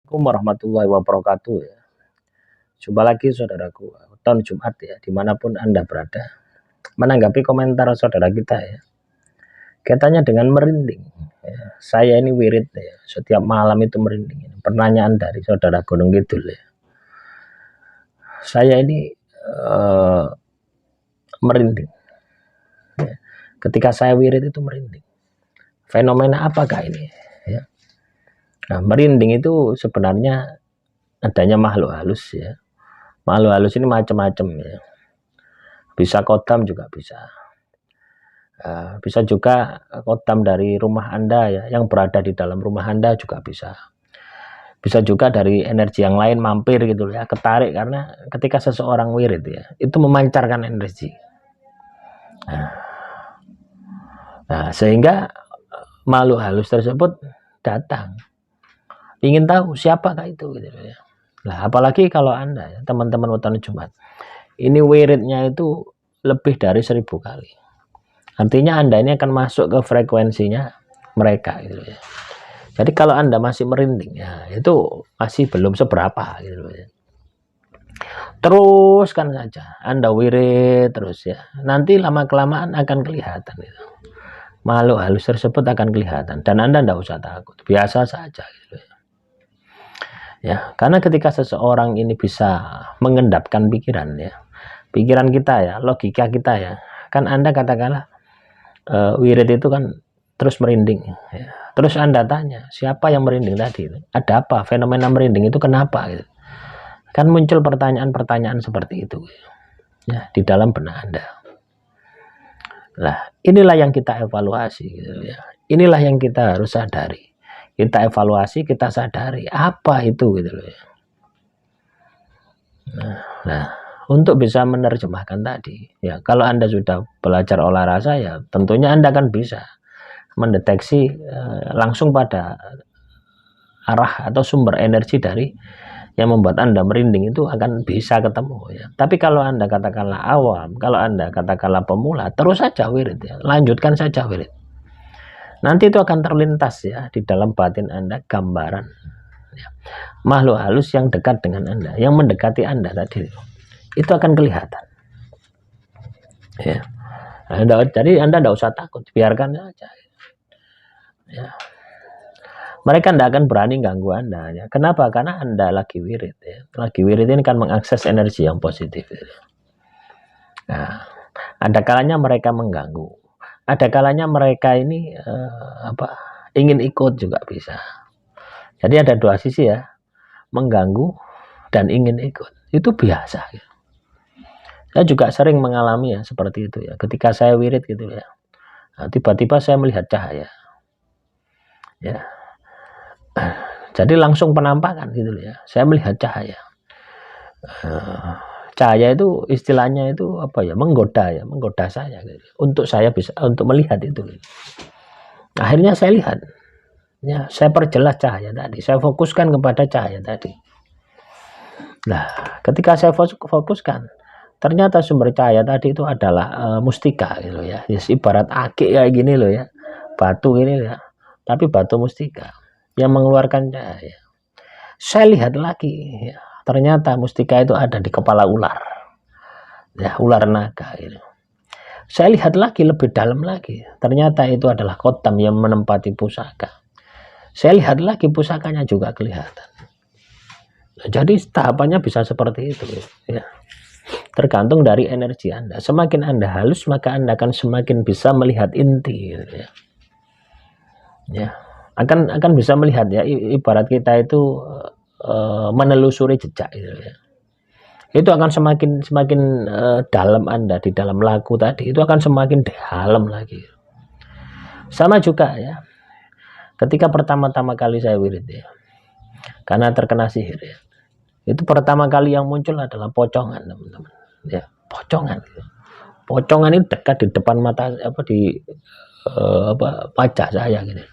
Assalamualaikum warahmatullahi wabarakatuh ya. Jumpa lagi saudaraku, tahun Jumat ya, dimanapun Anda berada. Menanggapi komentar saudara kita ya, kaitannya dengan merinding ya. Saya ini wirid ya, setiap malam itu merinding. Pertanyaan dari saudara Gunung Kidul ya. Saya ini merinding ya. Ketika saya wirid itu merinding. Fenomena apakah ini ya? Nah, merinding itu sebenarnya adanya makhluk halus ya. Makhluk halus ini macam-macam ya. Bisa kodam juga bisa. Bisa juga kodam dari rumah Anda ya, yang berada di dalam rumah Anda juga bisa. Bisa juga dari energi yang lain mampir gitu ya, ketarik karena ketika seseorang wirid ya, itu memancarkan energi. Nah, sehingga makhluk halus tersebut datang, ingin tahu siapakah itu gitu ya. Nah, apalagi kalau Anda ya, teman-teman Weton Jumat, ini wiridnya itu lebih dari 1000 kali. Artinya Anda ini akan masuk ke frekuensinya mereka gitu ya. Jadi kalau Anda masih merinding ya, itu masih belum seberapa gitu ya. Teruskan saja Anda wirid terus ya. Nanti lama-kelamaan akan kelihatan gitu. Makhluk halus tersebut akan kelihatan dan Anda tidak usah takut, biasa saja gitu ya. Ya, karena ketika seseorang ini bisa mengendapkan pikiran ya, pikiran kita ya, logika kita ya, kan Anda katakanlah wirid itu kan terus merinding ya. Terus Anda tanya siapa yang merinding tadi, ada apa, fenomena merinding itu kenapa gitu. Kan muncul pertanyaan-pertanyaan seperti itu ya di dalam benak Anda. Nah, inilah yang kita evaluasi gitu ya. Inilah yang kita harus sadari. Kita evaluasi, kita sadari apa itu gitu loh ya. Nah, untuk bisa menerjemahkan tadi ya, kalau Anda sudah belajar olah rasa ya, tentunya Anda akan bisa mendeteksi langsung pada arah atau sumber energi dari yang membuat Anda merinding itu akan bisa ketemu ya. Tapi kalau Anda katakanlah awam, kalau Anda katakanlah pemula, terus saja wirid ya, lanjutkan saja wirid. Nanti itu akan terlintas ya di dalam batin Anda gambaran ya, makhluk halus yang dekat dengan Anda, yang mendekati Anda tadi, itu akan kelihatan ya. Jadi Anda tidak usah takut, biarkan saja ya. Mereka tidak akan berani ganggu Anda ya. Kenapa? Karena Anda lagi wirid ya. Lagi wirid ini kan mengakses energi yang positif ya. Nah, ada kalanya mereka mengganggu, ada kalanya mereka ini ingin ikut juga bisa. Jadi ada dua sisi ya, mengganggu dan ingin ikut, itu biasa ya. Saya juga sering mengalami ya seperti itu ya. Ketika saya wirid gitu ya, tiba-tiba saya melihat cahaya ya. Jadi langsung penampakan gitu ya. Saya melihat cahaya. Cahaya itu istilahnya itu apa ya? Menggoda ya, menggoda saya gitu. Untuk saya bisa untuk melihat itu. Gitu. Akhirnya saya lihat. Ya, saya perjelas cahaya tadi. Saya fokuskan kepada cahaya tadi. Nah, ketika saya fokuskan, ternyata sumber cahaya tadi itu adalah mustika gitu ya. Yes, ibarat akik kayak gini loh ya. Batu ini ya. Tapi batu mustika yang mengeluarkan cahaya. Saya lihat lagi ya, ternyata mustika itu ada di kepala ular ya, ular naga gitu. Saya lihat lagi lebih dalam lagi, ternyata itu adalah kodam yang menempati pusaka. Saya lihat lagi pusakanya juga kelihatan. Nah, jadi tahapannya bisa seperti itu ya. Tergantung dari energi Anda. Semakin Anda halus, maka Anda akan semakin bisa melihat inti gitu ya. Ya, akan bisa melihat ya, ibarat kita itu menelusuri jejak gitu ya. Itu akan semakin dalam Anda di dalam laku tadi, itu akan semakin dalam lagi. Sama juga ya, ketika pertama-tama kali saya wirid ya, karena terkena sihir ya, itu pertama kali yang muncul adalah pocongan teman-teman ya, pocongan gitu. Pocongan ini dekat di depan mata wajah saya gitu.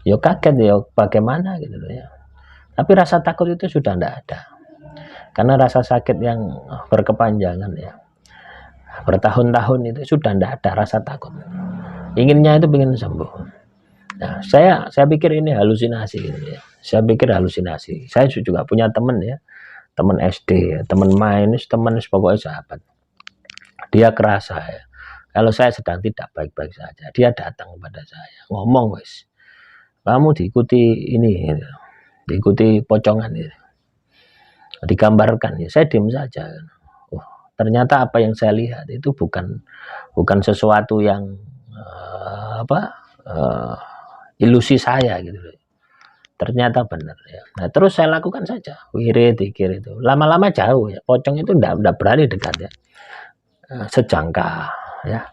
Ya kaget ya, bagaimana gitu ya. Tapi rasa takut itu sudah tidak ada. Karena rasa sakit yang berkepanjangan ya, bertahun-tahun itu sudah tidak ada rasa takut. Inginnya itu ingin sembuh. Nah, saya pikir ini halusinasi gitu ya. Saya pikir halusinasi. Saya juga punya teman ya, teman SD, ya, teman main, teman pokoknya sahabat. Dia kerasa ya. Kalau saya sedang tidak baik-baik saja, dia datang kepada saya, ngomong, wes, kamu diikuti ini, diikuti pocongan ini, digambarkan. Ya, saya diam saja. Oh, ternyata apa yang saya lihat itu bukan sesuatu yang ilusi saya gitu loh. Ternyata benar ya. Nah, terus saya lakukan saja wirid dikir itu. Lama-lama jauh ya. Pocong itu enggak berani dekat ya. Sejangka ya.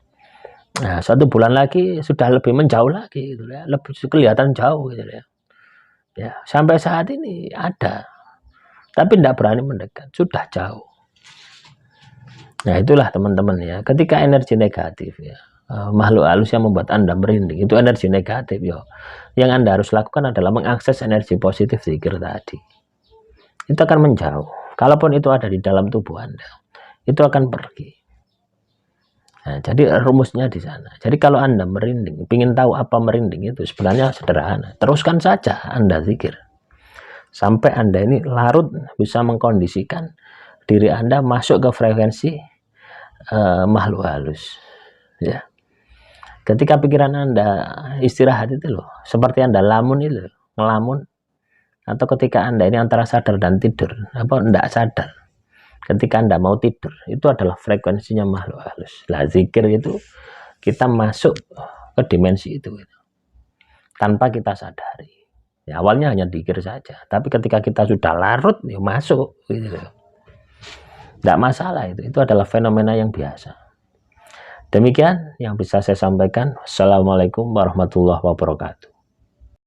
Nah, 1 bulan lagi sudah lebih menjauh lagi gitu ya. Lebih kelihatan jauh gitu ya. Ya, sampai saat ini ada. Tapi enggak berani mendekat, sudah jauh. Nah, itulah teman-teman ya. Ketika energi negatif ya, makhluk halus yang membuat Anda merinding itu energi negatif ya. Yang Anda harus lakukan adalah mengakses energi positif zikir tadi. Itu akan menjauh. Kalaupun itu ada di dalam tubuh Anda, itu akan pergi. Nah, jadi rumusnya di sana. Jadi kalau Anda merinding, ingin tahu apa merinding itu sebenarnya sederhana. Teruskan saja Anda zikir. Sampai Anda ini larut bisa mengkondisikan diri Anda masuk ke frekuensi makhluk halus. Ya. Ketika pikiran Anda istirahat itu loh, seperti Anda lamun itu, ngelamun, atau ketika Anda ini antara sadar dan tidur, apa enggak sadar, ketika Anda mau tidur, itu adalah frekuensinya makhluk halus. Lah zikir itu kita masuk ke dimensi itu, tanpa kita sadari. Ya, awalnya hanya zikir saja, tapi ketika kita sudah larut, ya masuk, gitu. Enggak masalah itu adalah fenomena yang biasa. Demikian yang bisa saya sampaikan. Assalamualaikum warahmatullahi wabarakatuh.